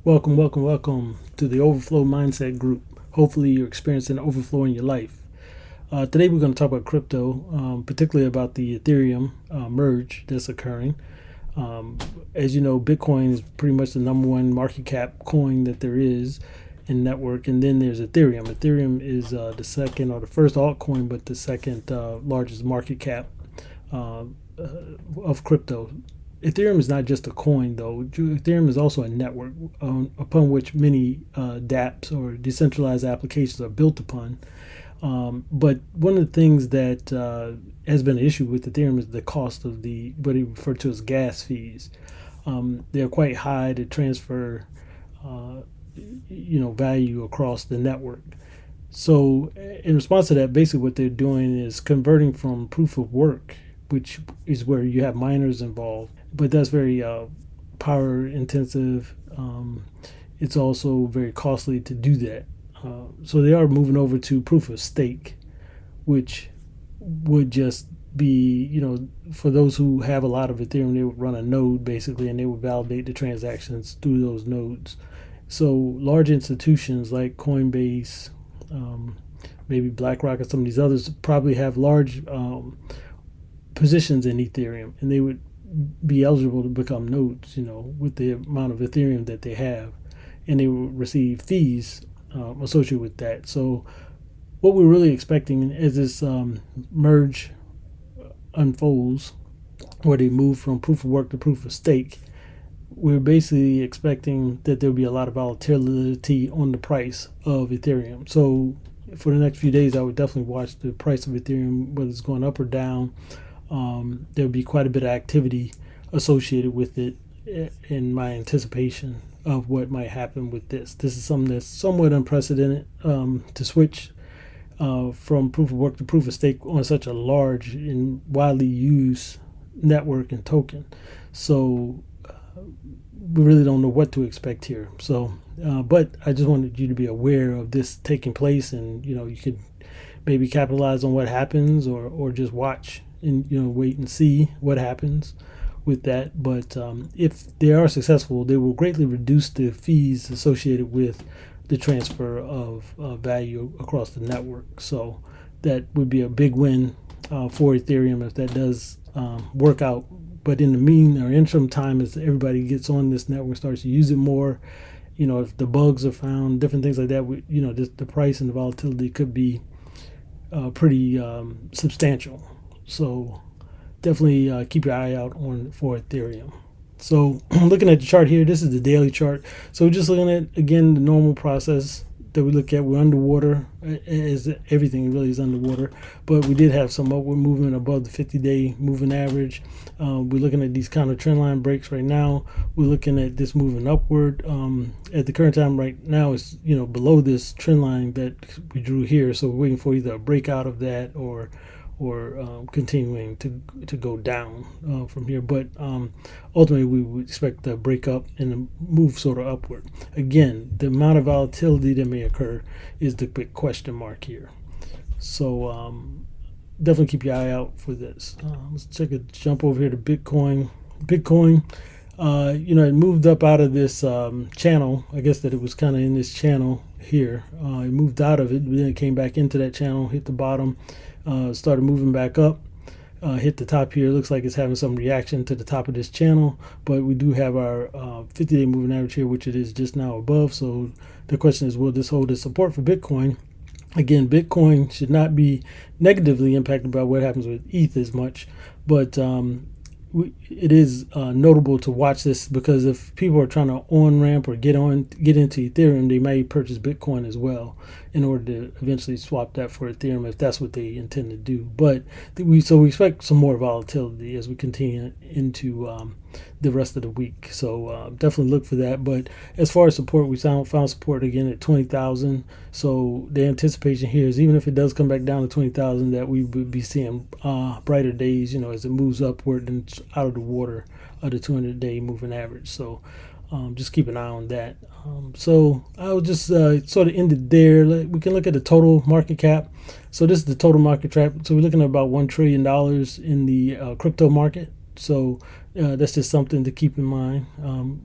Welcome to the Overflow Mindset Group. Hopefully, you're experiencing overflow in your life. Today, we're going to talk about crypto, particularly about the Ethereum merge that's occurring. As you know, Bitcoin is pretty much the number one market cap coin that there is in network, and then there's Ethereum. Ethereum is the second or the first altcoin, but the second largest market cap uh, of crypto. Ethereum is not just a coin, though. Ethereum is also a network upon which many DAPPs or decentralized applications are built upon. But one of the things that has been an issue with Ethereum is the cost of the what he referred to as gas fees. They're quite high to transfer, value across the network. So, in response to that, basically what they're doing is converting from proof of work, which is where you have miners involved, but that's very power intensive. It's also very costly to do that. So they are moving over to proof of stake, which would just be, for those who have a lot of Ethereum, they would run a node basically, and they would validate the transactions through those nodes. So large institutions like Coinbase, maybe BlackRock, and some of these others probably have large positions in Ethereum, and they would be eligible to become nodes, with the amount of Ethereum that they have, and they will receive fees associated with that. So what we're really expecting as this merge unfolds, where they move from proof of work to proof of stake, we're basically expecting that there'll be a lot of volatility on the price of Ethereum. So for the next few days, I would definitely watch the price of Ethereum, whether it's going up or down. There'll be quite a bit of activity associated with it in my anticipation of what might happen with this. This is something that's somewhat unprecedented, to switch from proof of work to proof of stake on such a large and widely used network and token. So we really don't know what to expect here. So, but I just wanted you to be aware of this taking place, and you could maybe capitalize on what happens, or just watch and wait and see what happens with that. But if they are successful, they will greatly reduce the fees associated with the transfer of value across the network. So that would be a big win for Ethereum if that does work out. But in the mean or interim time, as everybody gets on this network, starts to use it more, if the bugs are found, different things like that, the price and the volatility could be pretty substantial. So definitely keep your eye out for Ethereum. So looking at the chart here, this is the daily chart. So we're just looking at, again, the normal process that we look at. We're underwater, as everything really is underwater, but we did have some upward movement above the 50-day moving average. We're looking at these kind of trend line breaks right now. We're looking at this moving upward. At the current time right now, it's below this trend line that we drew here, so we're waiting for either a breakout of that or continuing to go down from here. But ultimately, we would expect to break up and move sort of upward. Again, the amount of volatility that may occur is the big question mark here. So definitely keep your eye out for this. Let's jump over here to Bitcoin. It moved up out of this channel. I guess that it was kind of in this channel here. It moved out of it, but then it came back into that channel, hit the bottom, started moving back up, hit the top here. Looks like it's having some reaction to the top of this channel, but we do have our 50-day moving average here, which it is just now above. So the question is, will this hold its support for Bitcoin? Again, Bitcoin should not be negatively impacted by what happens with ETH as much, but it is notable to watch this, because if people are trying to on-ramp or get into Ethereum, they may purchase Bitcoin as well in order to eventually swap that for Ethereum if that's what they intend to do. But we expect some more volatility as we continue into the rest of the week. So definitely look for that. But as far as support, we found support again at 20,000. So the anticipation here is, even if it does come back down to 20,000, that we would be seeing brighter days, as it moves upward and out of the water of the 200-day moving average. So just keep an eye on that. So I'll just sort of end it there. We can look at the total market cap. So this is the total market cap. So we're looking at about $1 trillion in the crypto market. So that's just something to keep in mind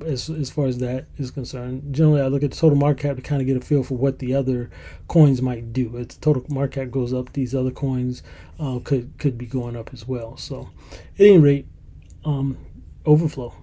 as far as that is concerned. Generally, I look at the total market cap to kind of get a feel for what the other coins might do. If the total market cap goes up, these other coins could be going up as well. So, at any rate, Overflow.